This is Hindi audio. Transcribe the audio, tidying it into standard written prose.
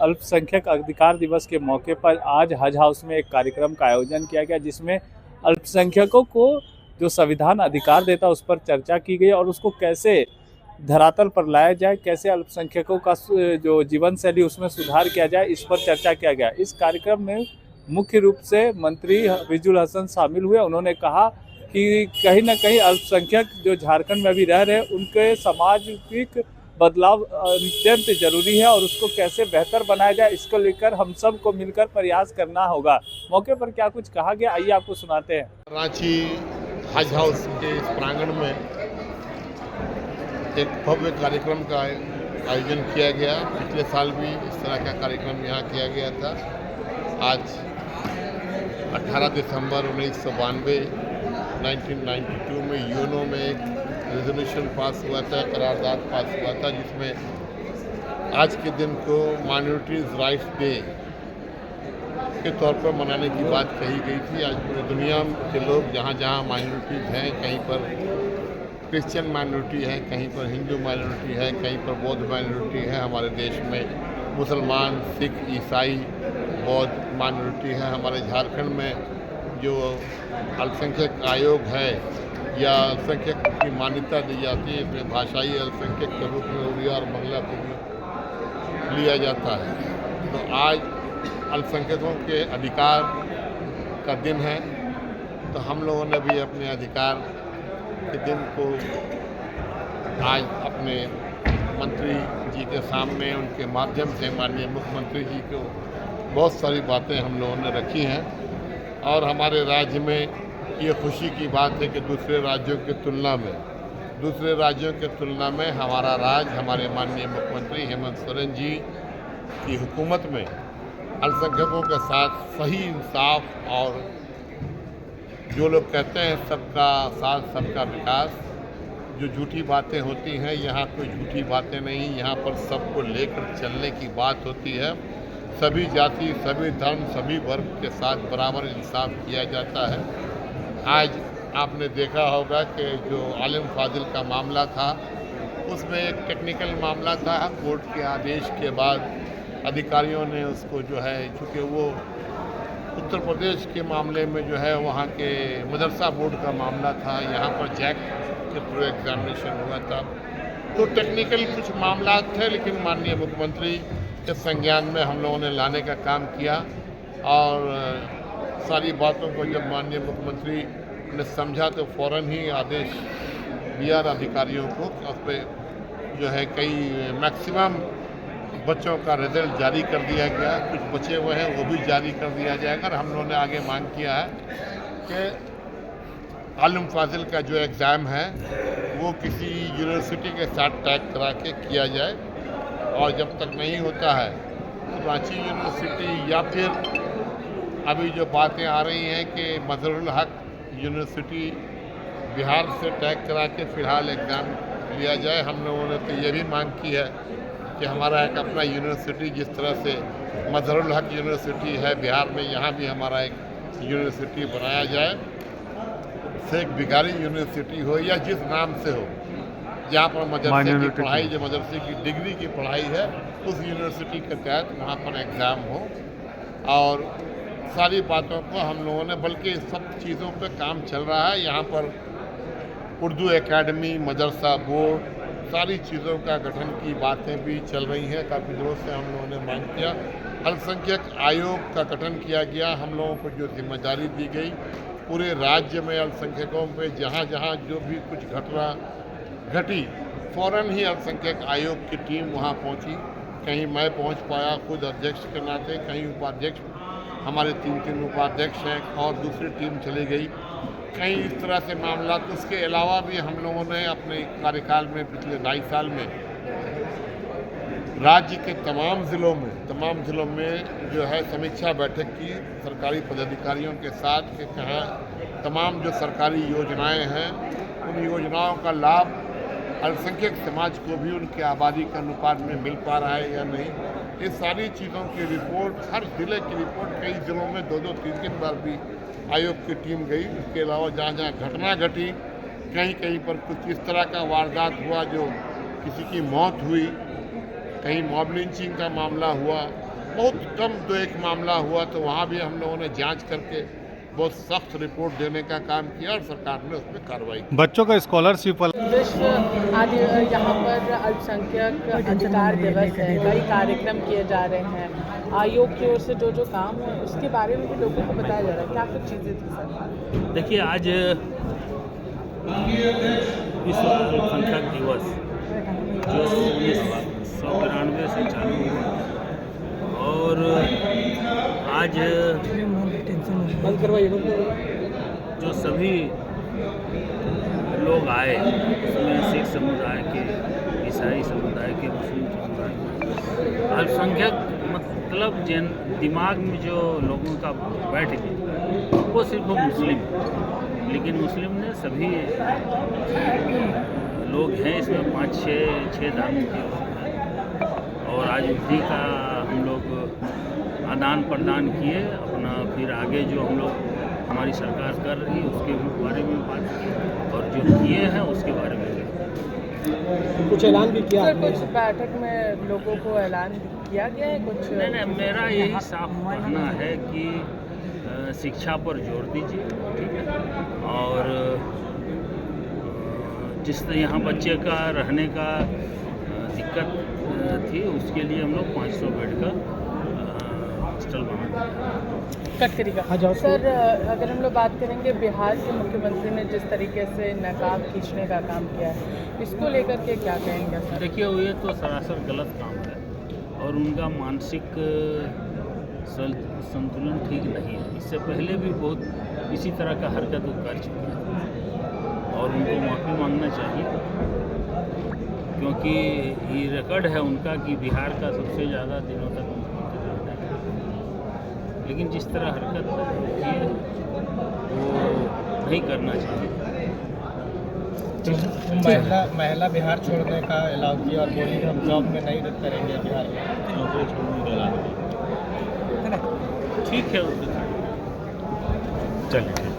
अल्पसंख्यक अधिकार दिवस के मौके पर आज हज हाउस में एक कार्यक्रम का आयोजन किया गया, जिसमें अल्पसंख्यकों को जो संविधान अधिकार देता है उस पर चर्चा की गई और उसको कैसे धरातल पर लाया जाए, कैसे अल्पसंख्यकों का जो जीवन शैली उसमें सुधार किया जाए, इस पर चर्चा किया गया। इस कार्यक्रम में मुख्य रूप से मंत्री हफीजुल हसन शामिल हुए। उन्होंने कहा कि कहीं ना कहीं अल्पसंख्यक जो झारखंड में अभी रह रहे हैं उनके सामाजिक बदलाव अत्यंत जरूरी है और उसको कैसे बेहतर बनाया जाए, इसको लेकर हम सब को मिलकर प्रयास करना होगा। मौके पर क्या कुछ कहा गया, आइए आपको सुनाते हैं। रांची हज हाउस के इस प्रांगण में एक भव्य कार्यक्रम का आयोजन किया गया। पिछले साल भी इस तरह का कार्यक्रम यहाँ किया गया था। आज 18 दिसंबर 1992 में यूएनओ में एक रेजोल्यूशन पास हुआ था, करारदाद पास हुआ था, जिसमें आज के दिन को माइनॉरिटीज़ राइट्स डे के तौर पर मनाने की बात कही गई थी। आज पूरी दुनिया के लोग जहाँ जहाँ माइनॉरिटीज़ हैं, कहीं पर क्रिश्चियन माइनॉरिटी है, कहीं पर हिंदू माइनॉरिटी है, कहीं पर बौद्ध माइनॉरिटी है, हमारे देश में मुसलमान, सिख, ईसाई, बौद्ध माइनॉरिटी है। हमारे झारखंड में जो अल्पसंख्यक आयोग है या अल्पसंख्यक की मान्यता दी जाती है, इसमें भाषाई अल्पसंख्यक के रूप में उड़िया और बांग्ला को भी लिया जाता है। तो आज अल्पसंख्यकों के अधिकार का दिन है, तो हम लोगों ने भी अपने अधिकार के दिन को आज अपने मंत्री जी के सामने उनके माध्यम से माननीय मुख्यमंत्री जी को बहुत सारी बातें हम लोगों ने रखी हैं। और हमारे राज्य में ये खुशी की बात है कि दूसरे राज्यों की तुलना में हमारा राज्य, हमारे माननीय मुख्यमंत्री हेमंत सोरेन जी की हुकूमत में अल्पसंख्यकों के साथ सही इंसाफ और जो लोग कहते हैं सबका साथ सबका विकास, जो झूठी बातें होती हैं, यहाँ कोई झूठी बातें नहीं, यहाँ पर सबको लेकर चलने की बात होती है। सभी जाति, सभी धर्म, सभी वर्ग के साथ बराबर इंसाफ किया जाता है। आज आपने देखा होगा कि जो आलिम फाजिल का मामला था, उसमें एक टेक्निकल मामला था। कोर्ट के आदेश के बाद अधिकारियों ने उसको जो है, चूँकि वो उत्तर प्रदेश के मामले में जो है वहाँ के मदरसा बोर्ड का मामला था, यहाँ पर जैक के थ्रू एग्जामिनेशन हुआ था, तो टेक्निकल कुछ मामला थे, लेकिन माननीय मुख्यमंत्री के संज्ञान में हम लोगों ने लाने का काम किया। और सारी बातों को जब माननीय मुख्यमंत्री ने समझा तो फ़ौरन ही आदेश दिया अधिकारियों को। उस पर जो है कई मैक्सिमम बच्चों का रिजल्ट जारी कर दिया गया, कुछ बचे हुए हैं वो भी जारी कर दिया जाएगा। हम लोगों ने आगे मांग किया है कि आलिम फाजिल का जो एग्ज़ाम है वो किसी यूनिवर्सिटी के साथ टैग करा के किया जाए, और जब तक नहीं होता है तो रांची यूनिवर्सिटी या फिर अभी जो बातें आ रही हैं कि मजहरुल हक यूनिवर्सिटी बिहार से टैग करा के फ़िलहाल एग्ज़ाम लिया जाए। हम लोगों ने तो ये भी मांग की है कि हमारा एक अपना यूनिवर्सिटी, जिस तरह से मजहरुल हक यूनिवर्सिटी है बिहार में, यहाँ भी हमारा एक यूनिवर्सिटी बनाया जाए। शेख बिगारी यूनिवर्सिटी हो या जिस नाम से हो, जहाँ पर मदरसे की पढ़ाई, जो मदरसे की डिग्री की पढ़ाई है, उस यूनिवर्सिटी के तहत वहाँ पर एग्ज़ाम हो। और सारी बातों को हम लोगों ने, बल्कि सब चीज़ों पे काम चल रहा है। यहाँ पर उर्दू एकेडमी, मदरसा बोर्ड, सारी चीज़ों का गठन की बातें भी चल रही हैं। काफ़ी दिनों से हम लोगों ने मांग किया। अल्पसंख्यक आयोग का गठन किया गया। हम लोगों को जो जिम्मेदारी दी गई, पूरे राज्य में अल्पसंख्यकों पे जहाँ जहाँ जो भी कुछ घटना घटी, फ़ौरन ही अल्पसंख्यक आयोग की टीम वहाँ पहुँची। कहीं मैं पहुँच पाया खुद अध्यक्ष के नाते, कहीं उपाध्यक्ष, हमारे 3 उपाध्यक्ष हैं, और दूसरी टीम चली गई। कहीं इस तरह से मामला। तो उसके अलावा भी हम लोगों ने अपने कार्यकाल में पिछले 2.5 साल में राज्य के तमाम ज़िलों में जो है समीक्षा बैठक की सरकारी पदाधिकारियों के साथ, कि कहाँ तमाम जो सरकारी योजनाएं हैं उन योजनाओं का लाभ अल्पसंख्यक समाज को भी उनके आबादी के अनुपात में मिल पा रहा है या नहीं। ये सारी चीज़ों की रिपोर्ट, हर ज़िले की रिपोर्ट, कई ज़िलों में 2-2, 3-3 बार भी आयोग की टीम गई। उसके अलावा जहाँ जहाँ घटना घटी, कहीं कहीं पर कुछ इस तरह का वारदात हुआ जो किसी की मौत हुई, कहीं मॉब लिंचिंग का मामला हुआ, बहुत कम 2-1 मामला हुआ तो वहाँ भी हम लोगों ने जांच करके बहुत सख्त रिपोर्ट देने का काम किया और सरकार ने उसमें कार्रवाई की। बच्चों का स्कॉलरशिप विश्व आदि यहाँ पर अल्पसंख्यक अधिकार दिवस है, कई कार्यक्रम किए जा रहे हैं। आयोग की ओर से जो काम है उसके बारे में भी लोगों को बताया जा रहा है, क्या कुछ चीज़ें थी सर? देखिए, आज विश्व अल्पसंख्यक दिवस जो 1992 से चालू हुआ और आज जो सभी लोग आए उसमें सिख समुदाय के, ईसाई समुदाय के, मुस्लिम समुदाय के, अल्पसंख्यक मतलब जिन दिमाग में जो लोगों का बैठ गया वो सिर्फ मुस्लिम, लेकिन मुस्लिम ने सभी लोग हैं इसमें 5-6 धर्मों के लोग हैं और आज उसी का हम लोग आदान प्रदान किए अपना। फिर आगे जो हम लोग हमारी सरकार कर रही है उसके बारे में बात की और जो किए हैं उसके बारे में कुछ ऐलान भी किया सर, कुछ बैठक में लोगों को ऐलान किया गया है कुछ? नहीं, मेरा यही साफ कहना है कि शिक्षा पर जोर दीजिए, ठीक है, और जिस यहाँ बच्चे का रहने का दिक्कत थी उसके लिए हम लोग 500 बेड का हॉस्टल बना दिया। कटकरी का सर, अगर हम लोग बात करेंगे बिहार के मुख्यमंत्री ने जिस तरीके से नकाब खींचने का काम किया है, इसको लेकर के क्या कहेंगे सर? देखिए, ये तो सरासर गलत काम है और उनका मानसिक संतुलन ठीक नहीं है। इससे पहले भी बहुत इसी तरह का हरकत वो कर चुके हैं और उनको माफ़ी मांगना चाहिए, क्योंकि ये रिकॉर्ड है उनका कि बिहार का सबसे ज़्यादा दिनों तक मुख्यमंत्री रहने का, लेकिन जिस तरह हरकत की है वो नहीं करना चाहिए। महिला बिहार छोड़ने का अलाउ किया और बोली हम जॉब में नहीं करेंगे बिहार में, नौकरी छोड़ने का ऐलान किया। ठीक है, चलिए।